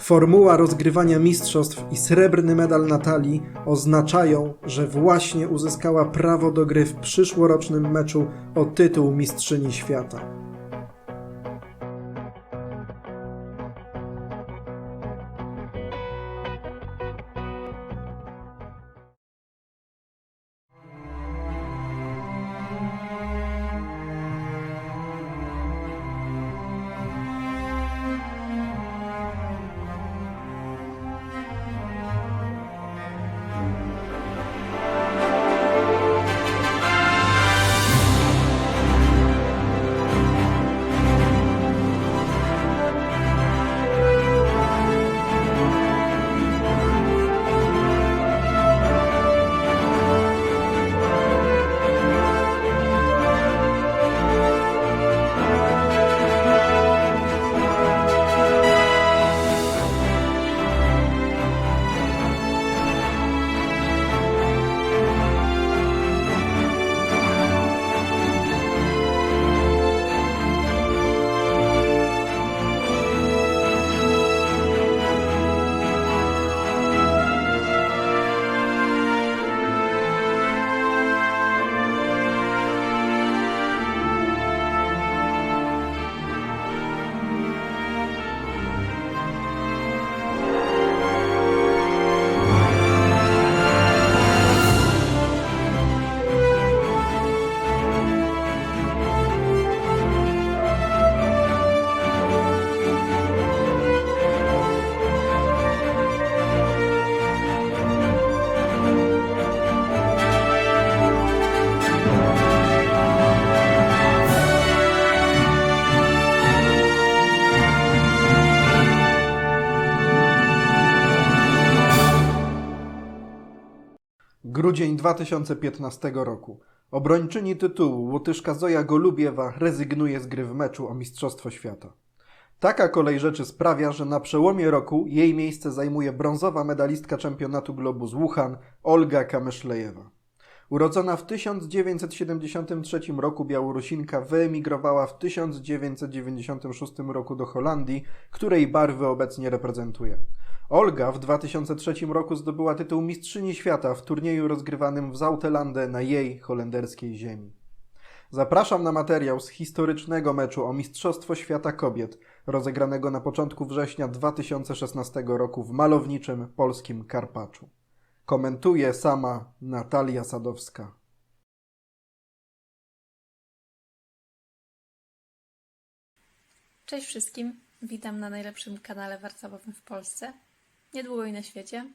Formuła rozgrywania mistrzostw i srebrny medal Natalii oznaczają, że właśnie uzyskała prawo do gry w przyszłorocznym meczu o tytuł mistrzyni świata. Grudzień 2015 roku. Obrończyni tytułu Łotyszka Zoja Golubiewa rezygnuje z gry w meczu o Mistrzostwo Świata. Taka kolej rzeczy sprawia, że na przełomie roku jej miejsce zajmuje brązowa medalistka czempionatu globu z Wuhan Olga Kamyszlejewa. Urodzona w 1973 roku Białorusinka wyemigrowała w 1996 roku do Holandii, której barwy obecnie reprezentuje. Olga w 2003 roku zdobyła tytuł mistrzyni świata w turnieju rozgrywanym w Zoutelande na jej holenderskiej ziemi. Zapraszam na materiał z historycznego meczu o Mistrzostwo Świata Kobiet, rozegranego na początku września 2016 roku w malowniczym polskim Karpaczu. Komentuje sama Natalia Sadowska. Cześć wszystkim, witam na najlepszym kanale warcaowym w Polsce, niedługo i na świecie.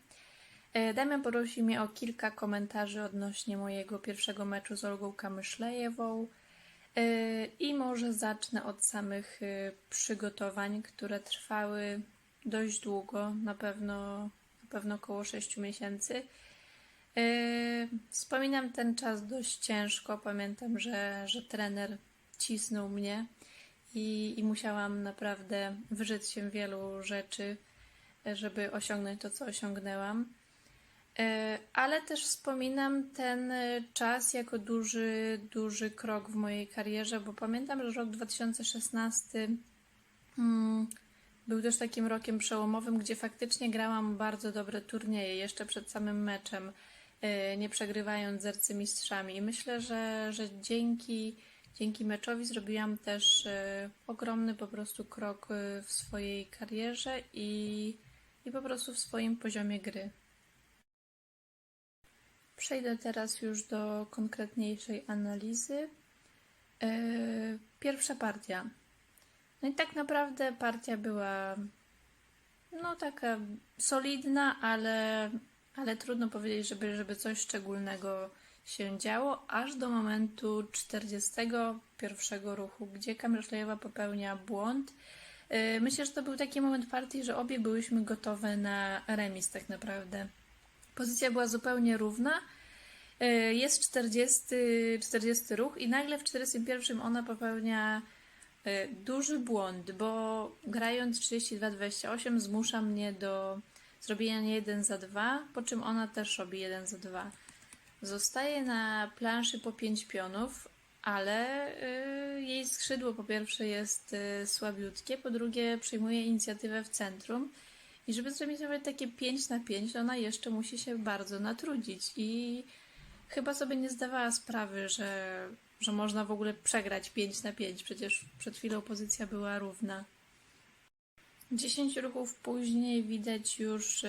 Damian prosił mnie o kilka komentarzy odnośnie mojego pierwszego meczu z Olgą Kamyszlejewą i może zacznę od samych przygotowań, które trwały dość długo, na pewno około 6 miesięcy. Wspominam ten czas dość ciężko, pamiętam, że trener cisnął mnie i musiałam naprawdę wyrzec się wielu rzeczy, żeby osiągnąć to, co osiągnęłam. Ale też wspominam ten czas jako duży krok w mojej karierze, bo pamiętam, że rok 2016 był też takim rokiem przełomowym, gdzie faktycznie grałam bardzo dobre turnieje jeszcze przed samym meczem, nie przegrywając z arcymistrzami. I myślę, że dzięki meczowi zrobiłam też ogromny po prostu krok w swojej karierze i po prostu w swoim poziomie gry. Przejdę teraz już do konkretniejszej analizy. Pierwsza partia. No i tak naprawdę partia była taka solidna, ale trudno powiedzieć, żeby coś szczególnego się działo, aż do momentu 41 ruchu, gdzie Kamyszlejewa popełnia błąd. Myślę, że to był taki moment partii, że obie byłyśmy gotowe na remis tak naprawdę. Pozycja była zupełnie równa. Jest 40 ruch i nagle w 41 ona popełnia duży błąd, bo grając 32-28 zmusza mnie do zrobienia nie 1 za 2, po czym ona też robi 1 za 2. Zostaje na planszy po 5 pionów, ale jej skrzydło po pierwsze jest słabiutkie, po drugie przejmuje inicjatywę w centrum I żeby zrobić nawet takie 5-5, ona jeszcze musi się bardzo natrudzić. I chyba sobie nie zdawała sprawy, że można w ogóle przegrać 5-5. Przecież przed chwilą pozycja była równa. 10 ruchów później widać już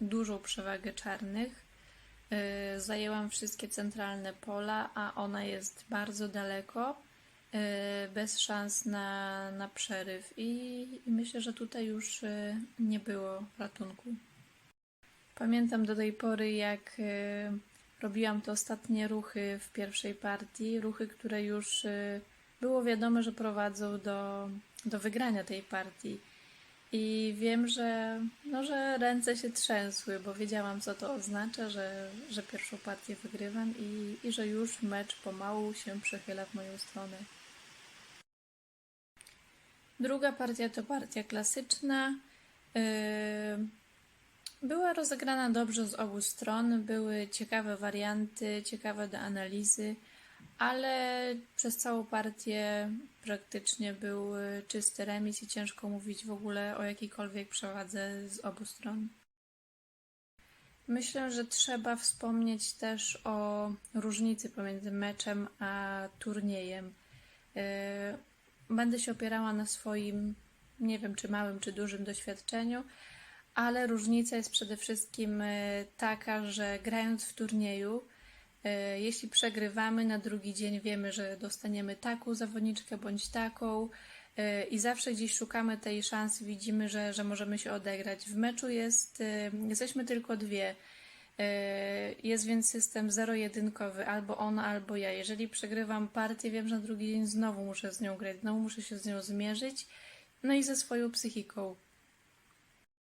dużą przewagę czarnych. Zajęłam wszystkie centralne pola, a ona jest bardzo daleko, bez szans na przeryw. I myślę, że tutaj już nie było ratunku. Pamiętam do tej pory, jak robiłam te ostatnie ruchy w pierwszej partii, ruchy, które już było wiadome, że prowadzą do wygrania tej partii. I wiem, że ręce się trzęsły, bo wiedziałam, co to oznacza, że pierwszą partię wygrywam i że już mecz pomału się przechyla w moją stronę. Druga partia to partia klasyczna. Była rozegrana dobrze z obu stron, były ciekawe warianty, ciekawe do analizy, ale przez całą partię praktycznie był czysty remis i ciężko mówić w ogóle o jakiejkolwiek przewadze z obu stron. Myślę, że trzeba wspomnieć też o różnicy pomiędzy meczem a turniejem. Będę się opierała na swoim, nie wiem czy małym, czy dużym doświadczeniu, ale różnica jest przede wszystkim taka, że grając w turnieju, jeśli przegrywamy, na drugi dzień wiemy, że dostaniemy taką zawodniczkę bądź taką i zawsze gdzieś szukamy tej szansy, widzimy, że możemy się odegrać. W meczu jesteśmy tylko dwie. Jest więc system zero-jedynkowy, albo ona, albo ja. Jeżeli przegrywam partię, wiem, że na drugi dzień znowu muszę z nią grać, znowu muszę się z nią zmierzyć, no i ze swoją psychiką.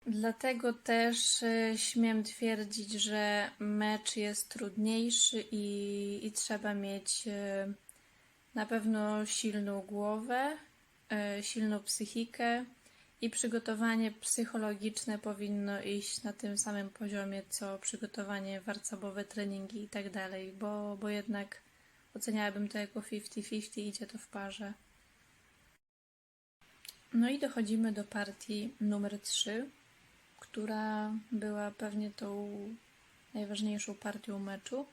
Dlatego też śmiem twierdzić, że mecz jest trudniejszy i trzeba mieć na pewno silną głowę, silną psychikę i przygotowanie psychologiczne powinno iść na tym samym poziomie, co przygotowanie warcabowe, treningi i tak dalej, bo jednak oceniałabym to jako 50-50, idzie to w parze. No i dochodzimy do partii numer 3, która była pewnie tą najważniejszą partią meczu.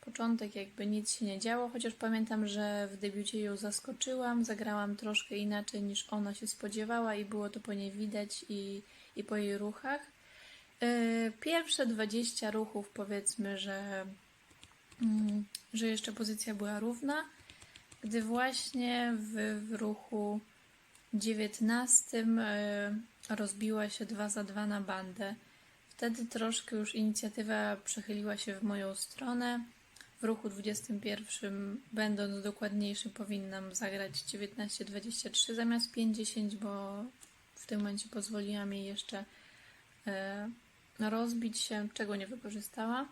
Początek jakby nic się nie działo, chociaż pamiętam, że w debiucie ją zaskoczyłam, zagrałam troszkę inaczej niż ona się spodziewała i było to po niej widać i po jej ruchach. Pierwsze 20 ruchów powiedzmy, że jeszcze pozycja była równa, gdy właśnie w ruchu 19 rozbiła się 2-2 na bandę. Wtedy troszkę już inicjatywa przechyliła się w moją stronę. W ruchu 21, będąc dokładniejszy, powinnam zagrać 19-23 zamiast 5-10, bo w tym momencie pozwoliłam jej jeszcze rozbić się, czego nie wykorzystała.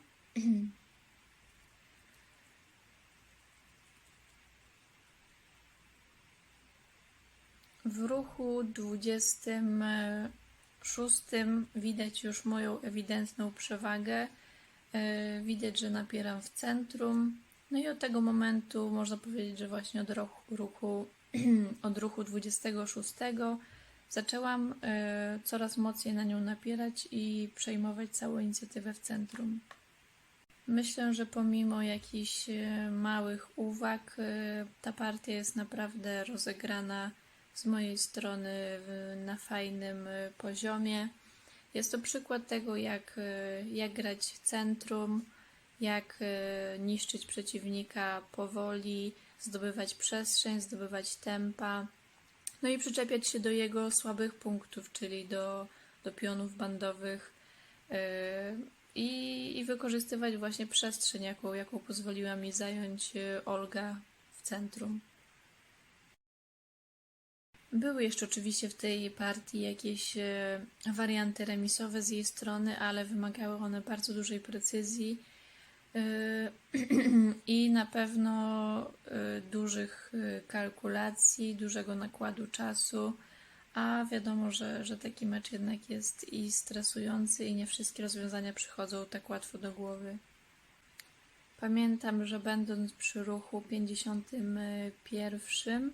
W ruchu 26 widać już moją ewidentną przewagę. Widać, że napieram w centrum. No i od tego momentu można powiedzieć, że właśnie od ruchu 26 zaczęłam coraz mocniej na nią napierać i przejmować całą inicjatywę w centrum. Myślę, że pomimo jakichś małych uwag ta partia jest naprawdę rozegrana z mojej strony na fajnym poziomie. Jest to przykład tego, jak grać w centrum, jak niszczyć przeciwnika powoli, zdobywać przestrzeń, zdobywać tempa, no i przyczepiać się do jego słabych punktów, czyli do pionów bandowych i wykorzystywać właśnie przestrzeń, jaką pozwoliła mi zająć Olga w centrum. Były jeszcze oczywiście w tej partii jakieś warianty remisowe z jej strony, ale wymagały one bardzo dużej precyzji i na pewno dużych kalkulacji, dużego nakładu czasu, a wiadomo, że taki mecz jednak jest i stresujący i nie wszystkie rozwiązania przychodzą tak łatwo do głowy. Pamiętam, że będąc przy ruchu 51,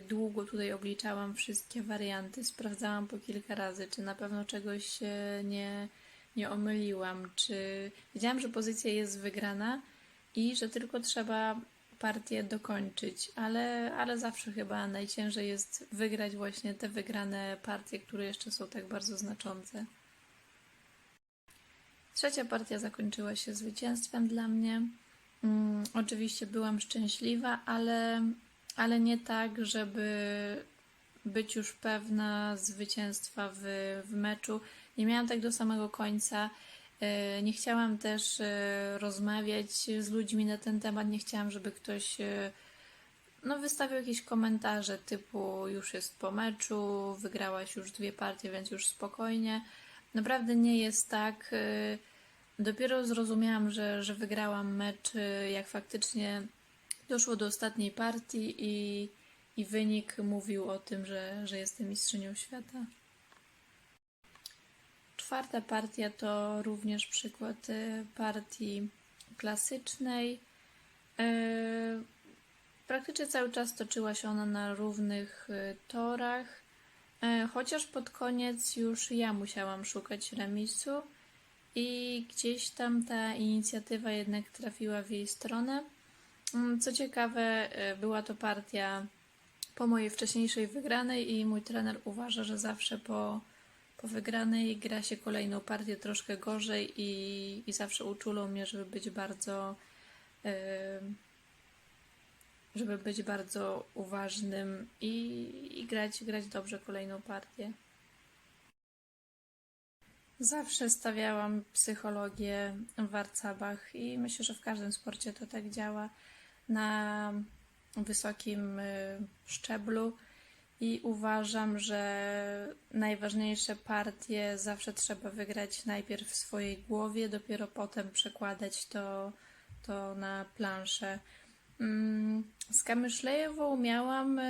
Długo tutaj obliczałam wszystkie warianty, sprawdzałam po kilka razy, czy na pewno czegoś się nie omyliłam, czy wiedziałam, że pozycja jest wygrana i że tylko trzeba partię dokończyć, ale zawsze chyba najciężej jest wygrać właśnie te wygrane partie, które jeszcze są tak bardzo znaczące. Trzecia partia zakończyła się zwycięstwem dla mnie. Oczywiście byłam szczęśliwa, ale nie tak, żeby być już pewna zwycięstwa w meczu. Nie miałam tak do samego końca. Nie chciałam też rozmawiać z ludźmi na ten temat. Nie chciałam, żeby ktoś wystawił jakieś komentarze typu już jest po meczu, wygrałaś już 2 partie, więc już spokojnie. Naprawdę nie jest tak. Dopiero zrozumiałam, że wygrałam mecz, jak faktycznie doszło do ostatniej partii i wynik mówił o tym, że jestem mistrzynią świata. Czwarta partia to również przykład partii klasycznej. Praktycznie cały czas toczyła się ona na równych torach, chociaż pod koniec już ja musiałam szukać remisu i gdzieś tam ta inicjatywa jednak trafiła w jej stronę. Co ciekawe, była to partia po mojej wcześniejszej wygranej i mój trener uważa, że zawsze po wygranej gra się kolejną partię troszkę gorzej i zawsze uczulał mnie, żeby być bardzo uważnym i grać dobrze kolejną partię. Zawsze stawiałam psychologię w warcabach i myślę, że w każdym sporcie to tak działa na wysokim szczeblu i uważam, że najważniejsze partie zawsze trzeba wygrać najpierw w swojej głowie, dopiero potem przekładać to na planszę. Z Kamyszlejewą miałam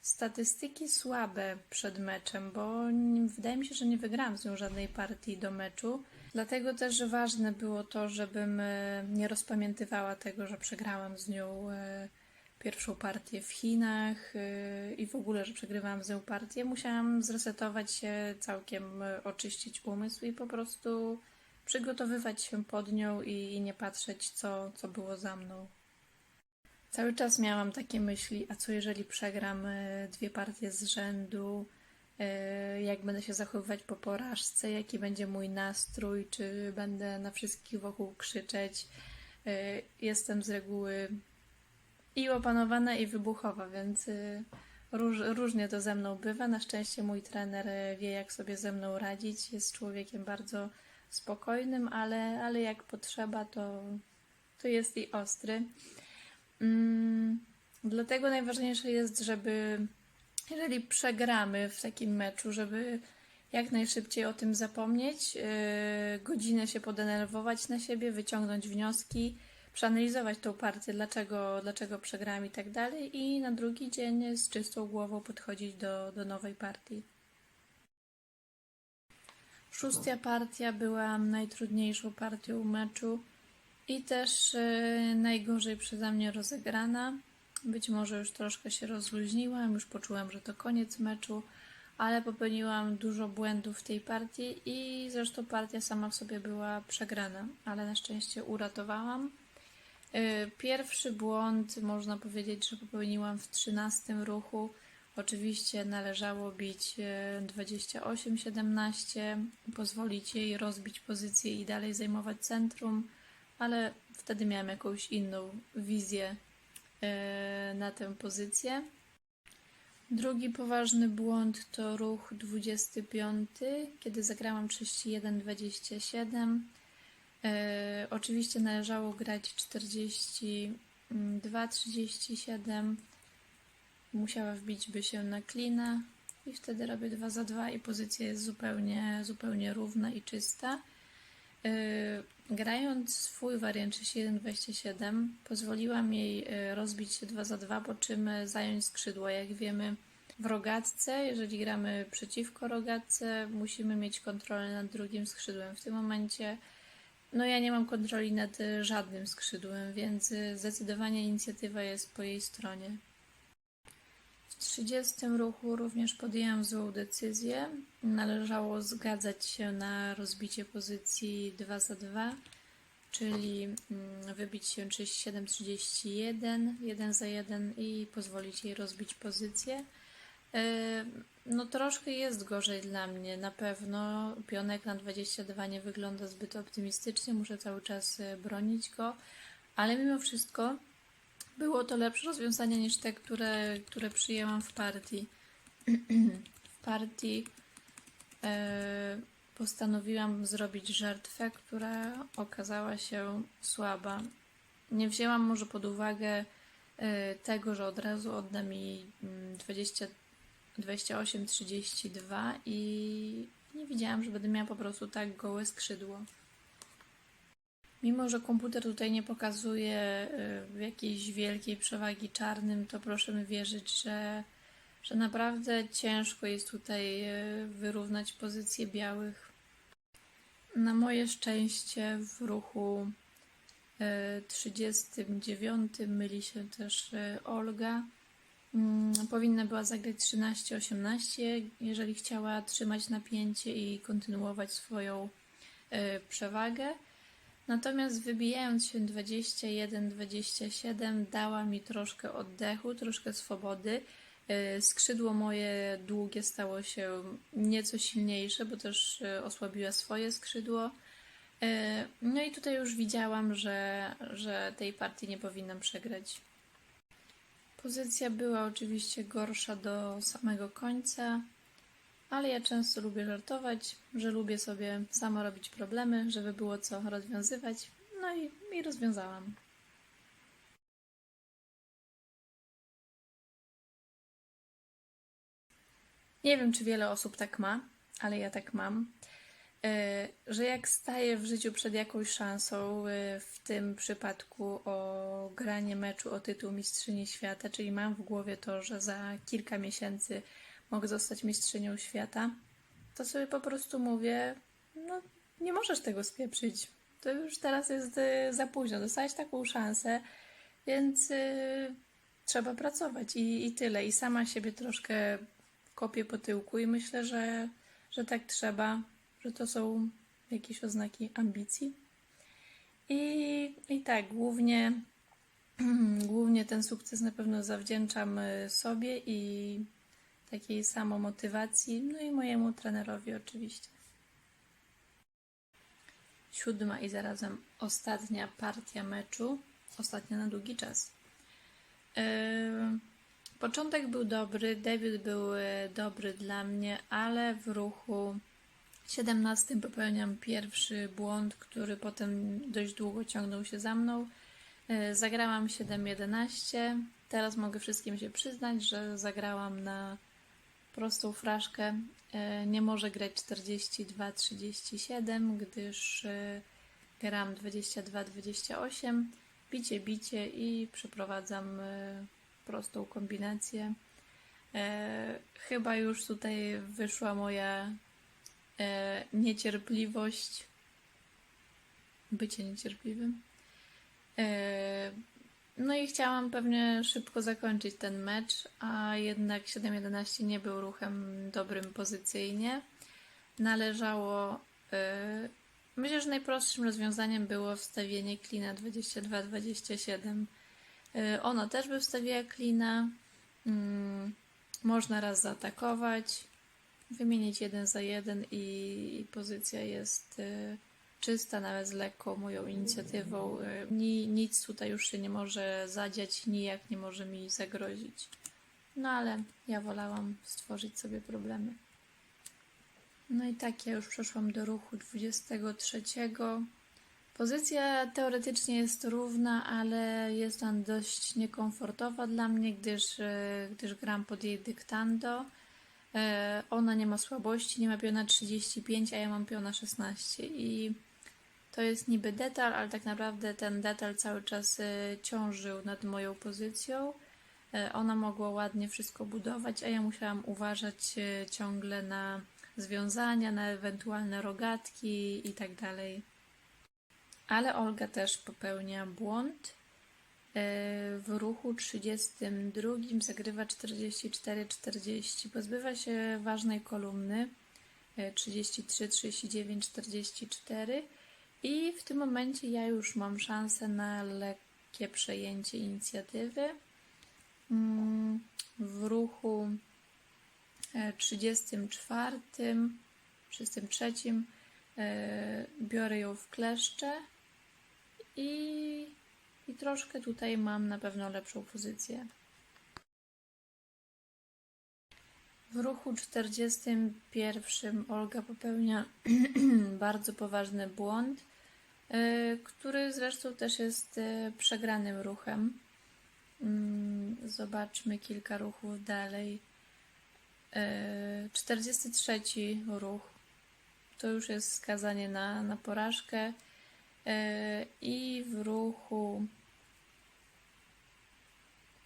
statystyki słabe przed meczem, bo wydaje mi się, że nie wygrałam z nią żadnej partii do meczu. Dlatego też ważne było to, żebym nie rozpamiętywała tego, że przegrałam z nią pierwszą partię w Chinach i w ogóle, że przegrywałam z nią partię. Musiałam zresetować się, całkiem oczyścić umysł i po prostu przygotowywać się pod nią i nie patrzeć, co było za mną. Cały czas miałam takie myśli, a co jeżeli przegram 2 partie z rzędu, jak będę się zachowywać po porażce, jaki będzie mój nastrój, czy będę na wszystkich wokół krzyczeć. Jestem z reguły i opanowana, i wybuchowa, więc różnie to ze mną bywa. Na szczęście mój trener wie, jak sobie ze mną radzić. Jest człowiekiem bardzo spokojnym, ale jak potrzeba, to jest i ostry. Dlatego najważniejsze jest, jeżeli przegramy w takim meczu, żeby jak najszybciej o tym zapomnieć, godzinę się podenerwować na siebie, wyciągnąć wnioski, przeanalizować tą partię, dlaczego przegrałam i tak dalej, i na drugi dzień z czystą głową podchodzić do nowej partii. 6. partia była najtrudniejszą partią meczu i też najgorzej przeze mnie rozegrana. Być może już troszkę się rozluźniłam, już poczułam, że to koniec meczu, ale popełniłam dużo błędów w tej partii i zresztą partia sama w sobie była przegrana, ale na szczęście uratowałam. Pierwszy błąd można powiedzieć, że popełniłam w 13 ruchu. Oczywiście należało bić 28-17, pozwolić jej rozbić pozycję i dalej zajmować centrum, ale wtedy miałam jakąś inną wizję na tę pozycję. Drugi poważny błąd to ruch 25, kiedy zagrałam 31-27. Oczywiście należało grać 42-37. Musiała wbić by się na klina i wtedy robię 2 za 2 i pozycja jest zupełnie równa i czysta. Grając swój wariant 31-27 pozwoliłam jej rozbić się 2 za 2, po czym zająć skrzydło. Jak wiemy, w rogatce, jeżeli gramy przeciwko rogatce, musimy mieć kontrolę nad drugim skrzydłem. W tym momencie ja nie mam kontroli nad żadnym skrzydłem, więc zdecydowanie inicjatywa jest po jej stronie. W 30 ruchu również podjęłam złą decyzję. Należało zgadzać się na rozbicie pozycji 2 za 2, czyli wybić się 37-31, 1 za 1 i pozwolić jej rozbić pozycję. No troszkę jest gorzej dla mnie, na pewno. Pionek na 22 nie wygląda zbyt optymistycznie, muszę cały czas bronić go, ale mimo wszystko było to lepsze rozwiązanie niż te, które przyjęłam w partii. W partii postanowiłam zrobić żertwę, która okazała się słaba. Nie wzięłam może pod uwagę tego, że od razu odda mi 28-32 i nie widziałam, że będę miała po prostu tak gołe skrzydło. Mimo że komputer tutaj nie pokazuje jakiejś wielkiej przewagi czarnym, to proszę mi wierzyć, że naprawdę ciężko jest tutaj wyrównać pozycję białych. Na moje szczęście w ruchu 39 myli się też Olga. Powinna była zagrać 13-18, jeżeli chciała trzymać napięcie i kontynuować swoją przewagę. Natomiast wybijając się 21-27 dała mi troszkę oddechu, troszkę swobody. Skrzydło moje długie stało się nieco silniejsze, bo też osłabiła swoje skrzydło. No i tutaj już widziałam, że tej partii nie powinnam przegrać. Pozycja była oczywiście gorsza do samego końca, ale ja często lubię żartować, że lubię sobie sama robić problemy, żeby było co rozwiązywać. No i rozwiązałam. Nie wiem, czy wiele osób tak ma, ale ja tak mam, że jak staję w życiu przed jakąś szansą, w tym przypadku o granie meczu o tytuł Mistrzyni Świata, czyli mam w głowie to, że za kilka miesięcy mogę zostać mistrzynią świata, to sobie po prostu mówię, no nie możesz tego spieprzyć. To już teraz jest za późno. Dostałeś taką szansę, więc trzeba pracować i tyle. I sama siebie troszkę kopię po tyłku i myślę, że tak trzeba, że to są jakieś oznaki ambicji. I tak, głównie ten sukces na pewno zawdzięczam sobie i takiej samomotywacji, no i mojemu trenerowi oczywiście. 7. i zarazem ostatnia partia meczu, ostatnia na długi czas. Początek był dobry, debiut był dobry dla mnie, ale w ruchu 17 popełniam pierwszy błąd, który potem dość długo ciągnął się za mną. Zagrałam 7-11. Teraz mogę wszystkim się przyznać, że zagrałam na prostą fraszkę. Nie może grać 42-37, gdyż gram 22-28. Bicie i przeprowadzam prostą kombinację. Chyba już tutaj wyszła moja niecierpliwość. Bycie niecierpliwym. No i chciałam pewnie szybko zakończyć ten mecz, a jednak 7-11 nie był ruchem dobrym pozycyjnie. Należało... Myślę, że najprostszym rozwiązaniem było wstawienie klina 22-27. Ona też by wstawiła klina. Można raz zaatakować, wymienić 1 za 1 i pozycja jest czysta, nawet z lekką moją inicjatywą. Nic tutaj już się nie może zadziać, nijak nie może mi zagrozić. No ale ja wolałam stworzyć sobie problemy. No i tak, ja już przeszłam do ruchu 23. Pozycja teoretycznie jest równa, ale jest ona dość niekomfortowa dla mnie, gdyż gram pod jej dyktando. Ona nie ma słabości, nie ma piona 35, a ja mam piona 16 i to jest niby detal, ale tak naprawdę ten detal cały czas ciążył nad moją pozycją. Ona mogła ładnie wszystko budować, a ja musiałam uważać ciągle na związania, na ewentualne rogatki i tak dalej. Ale Olga też popełnia błąd. W ruchu 32 zagrywa 44-40. Pozbywa się ważnej kolumny 33, 39, 44 i w tym momencie ja już mam szansę na lekkie przejęcie inicjatywy. W ruchu 34, 33 biorę ją w kleszcze i troszkę tutaj mam na pewno lepszą pozycję. W ruchu 41 Olga popełnia bardzo poważny błąd, który zresztą też jest przegranym ruchem. Zobaczmy kilka ruchów dalej. 43 ruch to już jest skazanie na porażkę i w ruchu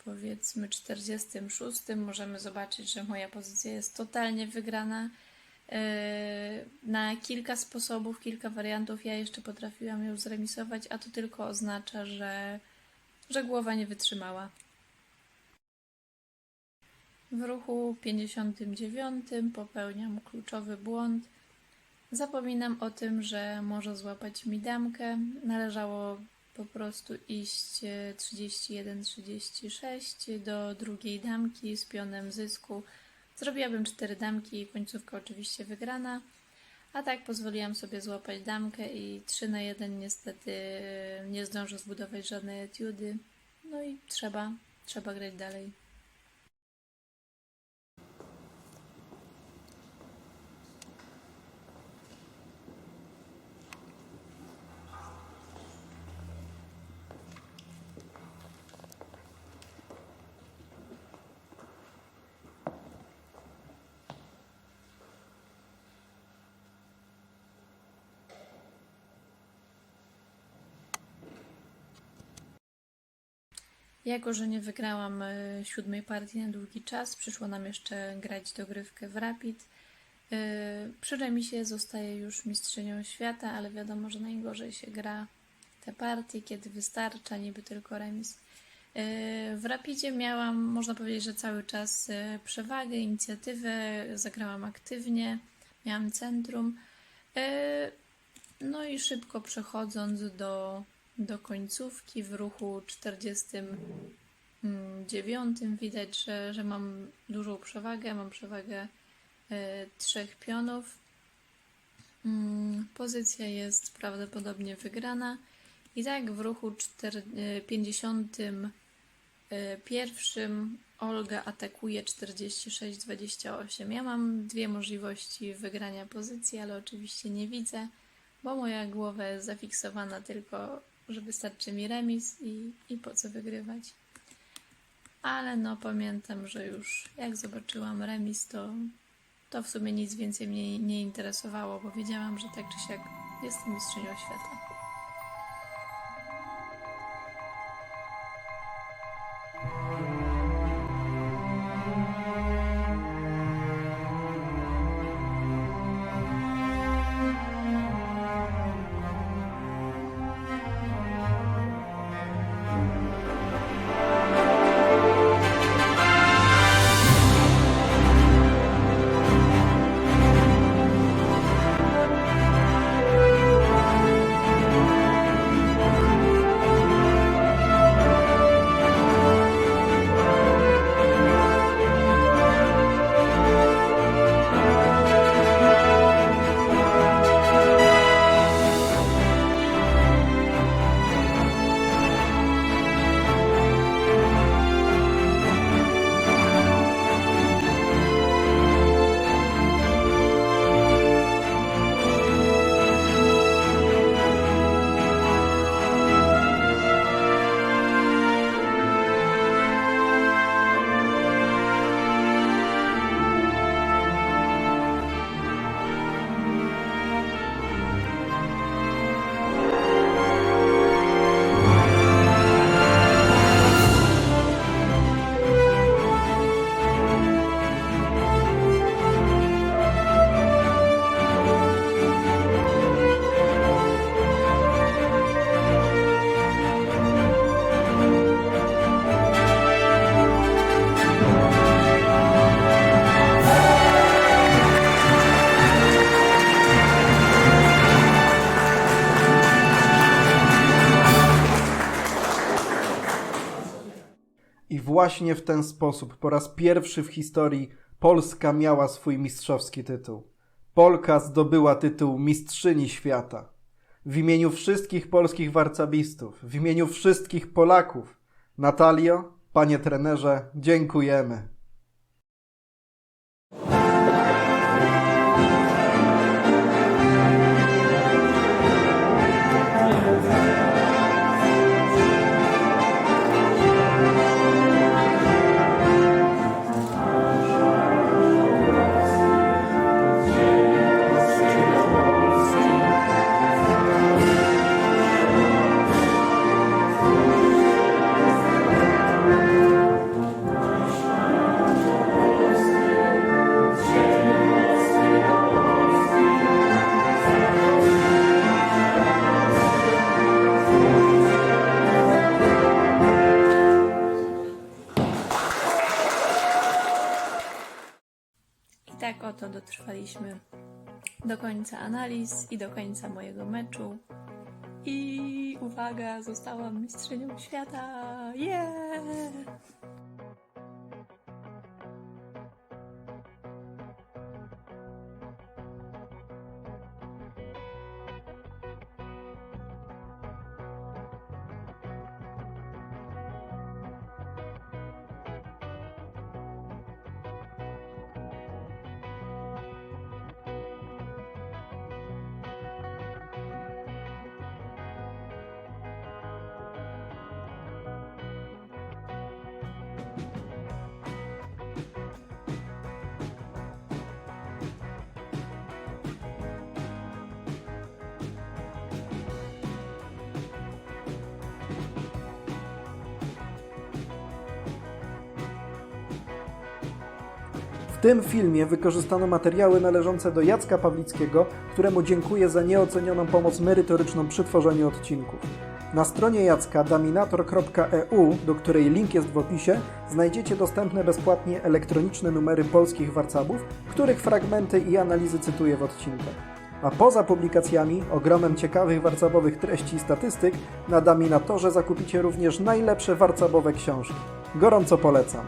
powiedzmy 46 możemy zobaczyć, że moja pozycja jest totalnie wygrana. Na kilka sposobów, kilka wariantów ja jeszcze potrafiłam ją zremisować, a to tylko oznacza, że głowa nie wytrzymała. W ruchu 59 popełniam kluczowy błąd. Zapominam o tym, że może złapać mi damkę. Należało po prostu iść 31-36 do drugiej damki z pionem zysku. Zrobiłabym 4 damki i końcówka oczywiście wygrana. A tak pozwoliłam sobie złapać damkę i 3-1 niestety nie zdążę zbudować żadnej etiudy. No i trzeba grać dalej. Jako że nie wygrałam 7 partii na długi czas, przyszło nam jeszcze grać dogrywkę w Rapid. Przy remisie zostaję już mistrzynią świata, ale wiadomo, że najgorzej się gra te partie, kiedy wystarcza niby tylko remis. W Rapidzie miałam, można powiedzieć, że cały czas przewagę, inicjatywę, zagrałam aktywnie, miałam centrum. No i szybko przechodząc do końcówki w ruchu 49 widać, że mam dużą przewagę, mam przewagę 3 pionów. Pozycja jest prawdopodobnie wygrana i tak w ruchu 51 Olga atakuje 46-28. Ja mam 2 możliwości wygrania pozycji, ale oczywiście nie widzę, bo moja głowa jest zafiksowana tylko, że wystarczy mi remis i po co wygrywać. Ale no pamiętam, że już jak zobaczyłam remis, to w sumie nic więcej mnie nie interesowało, bo wiedziałam, że tak czy siak jestem mistrzynią świata. właśnie w ten sposób po raz pierwszy w historii Polska miała swój mistrzowski tytuł. Polka zdobyła tytuł Mistrzyni Świata. W imieniu wszystkich polskich warcabistów, w imieniu wszystkich Polaków, Natalio, panie trenerze, dziękujemy. I tak oto dotrwaliśmy do końca analiz i do końca mojego meczu. I uwaga, zostałam mistrzynią świata! Yeah! W tym filmie wykorzystano materiały należące do Jacka Pawlickiego, któremu dziękuję za nieocenioną pomoc merytoryczną przy tworzeniu odcinków. Na stronie Jacka daminator.eu, do której link jest w opisie, znajdziecie dostępne bezpłatnie elektroniczne numery polskich warcabów, których fragmenty i analizy cytuję w odcinkach. A poza publikacjami, ogromem ciekawych warcabowych treści i statystyk, na Daminatorze zakupicie również najlepsze warcabowe książki. Gorąco polecam.